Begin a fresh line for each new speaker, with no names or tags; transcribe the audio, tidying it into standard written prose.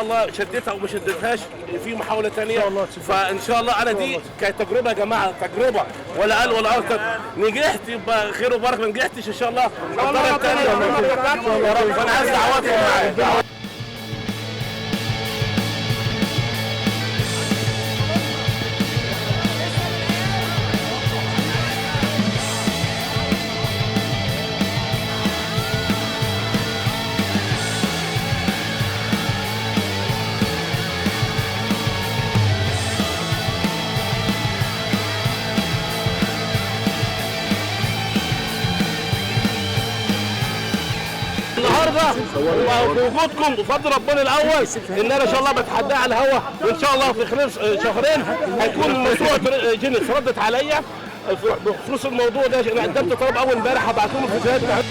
الله شديتها او ما شديتهاش في محاوله ثانيه. فان شاء الله انا دي كانت تجربه يا جماعه، تجربه ولا اقل ولا اكتر. نجحت يبقى خير وبركه، ما نجحتش ان شاء الله المره الثانيه يا رب. فانا عايز دعواتكم معايا. النهارده ووجودكم بفضل ربنا الاول ان انا ان شاء الله بتحداه على الهواء، وان شاء الله في خلال شهرين هيكون مشروع جينيس ردت عليا بخصوص الموضوع ده. انا قدمت طلب اول امبارح هبعت لهم الفيديوهات.